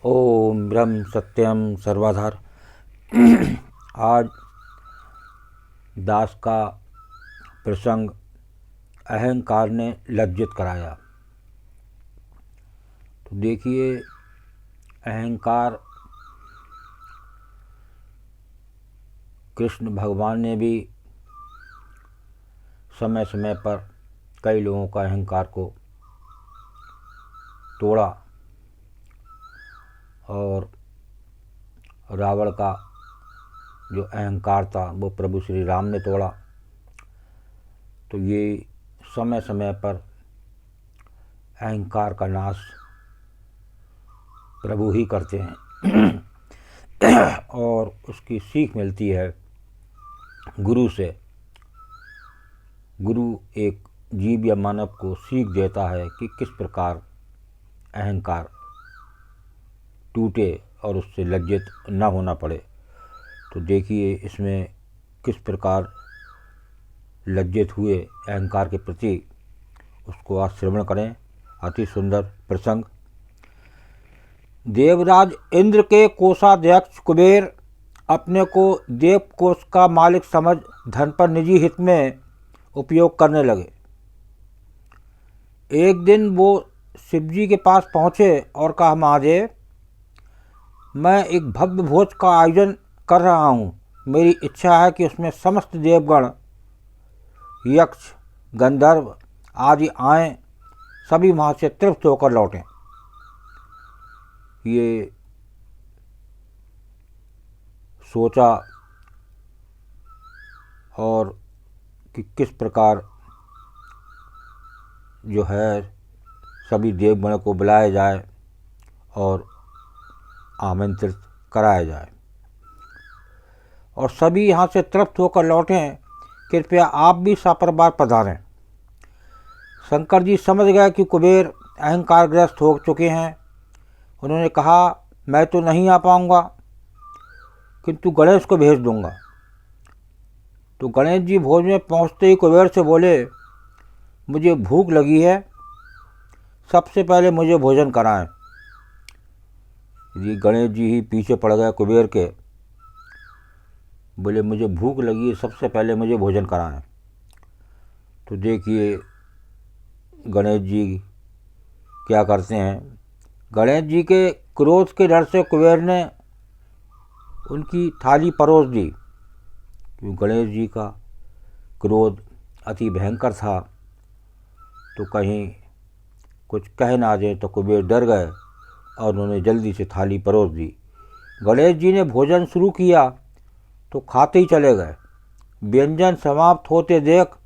ओम ब्रह्म सत्यम सर्वाधार। आज दास का प्रसंग अहंकार ने लज्जित कराया। तो देखिए, अहंकार कृष्ण भगवान ने भी समय समय पर कई लोगों का अहंकार को तोड़ा और रावण का जो अहंकार था वो प्रभु श्री राम ने तोड़ा। तो ये समय समय पर अहंकार का नाश प्रभु ही करते हैं और उसकी सीख मिलती है गुरु से। गुरु एक जीव या मानव को सीख देता है कि किस प्रकार अहंकार टूटे और उससे लज्जित न होना पड़े। तो देखिए, इसमें किस प्रकार लज्जित हुए अहंकार के प्रति, उसको आज श्रवण करें। अति सुंदर प्रसंग। देवराज इंद्र के कोषाध्यक्ष कुबेर अपने को देवकोष का मालिक समझ धन पर निजी हित में उपयोग करने लगे। एक दिन वो शिवजी के पास पहुँचे और कहा, महादेव, मैं एक भव्य भोज का आयोजन कर रहा हूँ। मेरी इच्छा है कि उसमें समस्त देवगण, यक्ष, गंधर्व आदि आएं, सभी वहाँ से तृप्त होकर लौटें। ये सोचा और कि किस प्रकार जो है सभी देवगण को बुलाया जाए और आमंत्रित कराया जाए और सभी यहाँ से तृप्त होकर लौटें। कृपया आप भी सपरिवार पधारें। शंकर जी समझ गए कि कुबेर अहंकारग्रस्त हो चुके हैं। उन्होंने कहा, मैं तो नहीं आ पाऊँगा, किंतु गणेश को भेज दूँगा। तो गणेश जी भोज में पहुँचते ही कुबेर से बोले, मुझे भूख लगी है, सबसे पहले मुझे भोजन कराएं। ये गणेश जी ही पीछे पड़ गए कुबेर के, बोले मुझे भूख लगी है, सबसे पहले मुझे भोजन कराएं। तो देखिए गणेश जी क्या करते हैं। गणेश जी के क्रोध के डर से कुबेर ने उनकी थाली परोस दी। क्योंकि गणेश जी का क्रोध अति भयंकर था, तो कहीं कुछ कह ना दे तो कुबेर डर गए और उन्होंने जल्दी से थाली परोस दी। गणेश जी ने भोजन शुरू किया तो खाते ही चले गए। व्यंजन समाप्त होते देख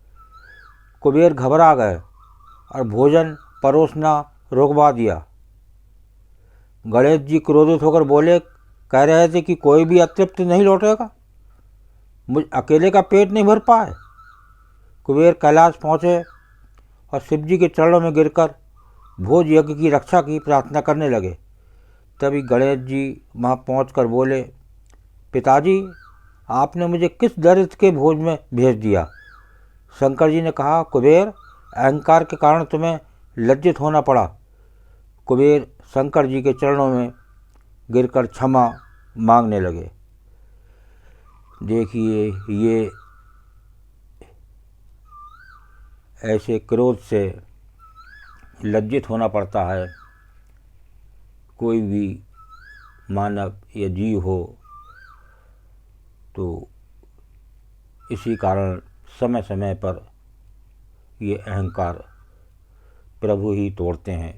कुबेर घबरा गए और भोजन परोसना रोकवा दिया। गणेश जी क्रोधित होकर बोले, कह रहे थे कि कोई भी अतृप्त नहीं लौटेगा, मुझ अकेले का पेट नहीं भर पाए। कुबेर कैलाश पहुँचे और शिव जी के चरणों में गिरकर भोज यज्ञ की रक्षा की प्रार्थना करने लगे। तभी गणेश जी वहाँ पहुँचकर बोले, पिताजी, आपने मुझे किस दरिद्र के भोज में भेज दिया। शंकर जी ने कहा, कुबेर, अहंकार के कारण तुम्हें लज्जित होना पड़ा। कुबेर शंकर जी के चरणों में गिरकर क्षमा मांगने लगे। देखिए, ये ऐसे क्रोध से लज्जित होना पड़ता है। कोई भी मानव या जीव हो तो इसी कारण समय समय पर ये अहंकार प्रभु ही तोड़ते हैं।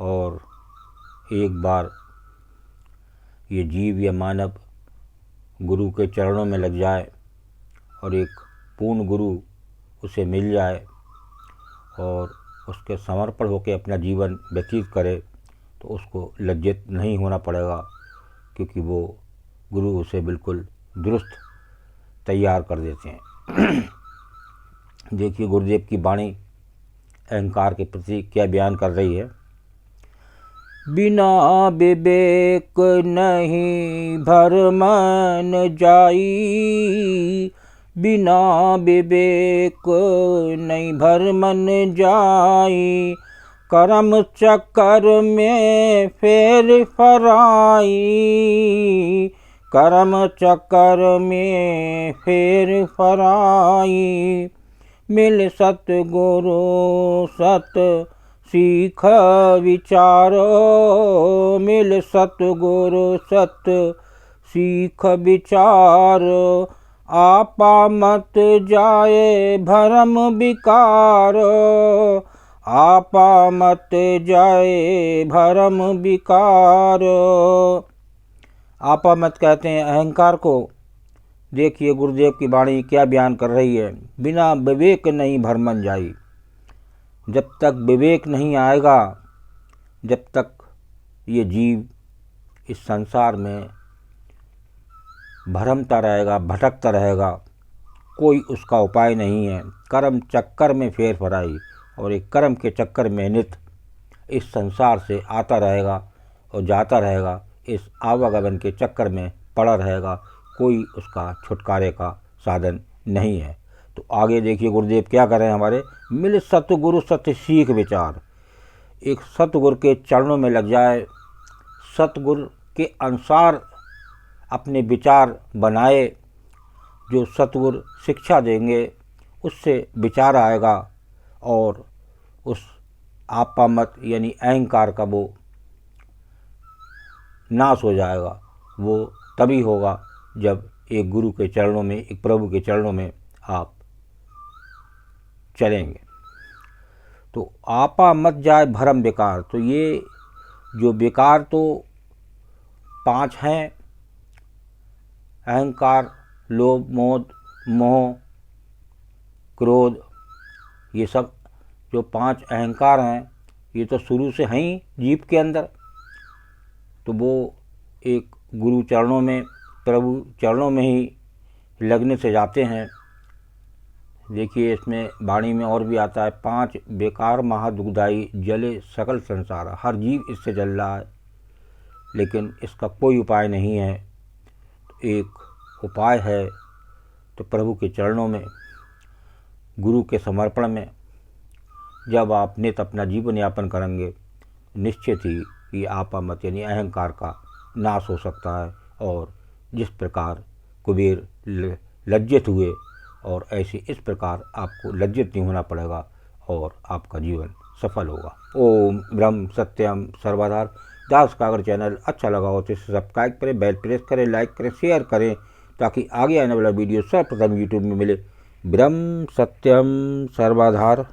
और एक बार ये जीव या मानव गुरु के चरणों में लग जाए और एक पूर्ण गुरु उसे मिल जाए और उसके समर्पण होकर अपना जीवन व्यतीत करे, तो उसको लज्जित नहीं होना पड़ेगा, क्योंकि वो गुरु उसे बिल्कुल दुरुस्त तैयार कर देते हैं। देखिए, गुरुदेव की वाणी अहंकार के प्रति क्या बयान कर रही है। बिना विवेक नहीं भरमन जाई, बिना विवेक नहीं भरमन जाई, कर्म चक्कर में फेर फराई, कर्म चक्कर में फेर फराई। मिल सतगुरु सत सीख विचारो, मिल सतगुरु सत सीख विचार। आपा मत जाए भरम विकार, आपा मत जाए भरम विकार। आपा मत कहते हैं अहंकार को। देखिए गुरुदेव की वाणी क्या बयान कर रही है। बिना विवेक नहीं भरमन जाई। जब तक विवेक नहीं आएगा, जब तक ये जीव इस संसार में भरमता रहेगा, भटकता रहेगा, कोई उसका उपाय नहीं है। कर्म चक्कर में फेर फराई, और एक कर्म के चक्कर में नित्य इस संसार से आता रहेगा और जाता रहेगा। इस आवागमन के चक्कर में पड़ा रहेगा, कोई उसका छुटकारे का साधन नहीं है। तो आगे देखिए गुरुदेव क्या कर रहे हैं हमारे। मिल सतगुरु सत्य सीख विचार। एक सतगुरु के चरणों में लग जाए, सतगुरु के अनुसार अपने विचार बनाए। जो सतगुरु शिक्षा देंगे उससे विचार आएगा, और उस आपा मत यानी अहंकार का वो नाश हो जाएगा। वो तभी होगा जब एक गुरु के चरणों में, एक प्रभु के चरणों में आप चलेंगे। तो आपा मत जाए भरम विकार। तो ये जो विकार तो 5 हैं, अहंकार, लोभ, मोह, क्रोध, ये सब जो 5 अहंकार हैं, ये तो शुरू से हैं ही जीव के अंदर। तो वो एक गुरु चरणों में, प्रभु चरणों में ही लगने से जाते हैं। देखिए इसमें वाणी में और भी आता है, 5 बेकार महादुखदाई जले सकल संसार। हर जीव इससे जल रहा है, लेकिन इसका कोई उपाय नहीं है। एक उपाय है तो प्रभु के चरणों में, गुरु के समर्पण में जब आप नित अपना जीवन यापन करेंगे, निश्चित ही ये आपा मत यानी अहंकार का नाश हो सकता है। और जिस प्रकार कुबेर लज्जित हुए, और ऐसे इस प्रकार आपको लज्जित नहीं होना पड़ेगा और आपका जीवन सफल होगा। ओम ब्रह्म सत्यम सर्वधार। दास का अगर चैनल अच्छा लगा हो तो इसे सब्सक्राइब करें, बेल प्रेस करें, लाइक करें, शेयर करें, ताकि आगे आने वाला वीडियो सर्वप्रथम यूट्यूब में मिले। ब्रह्म सत्यम सर्वधार।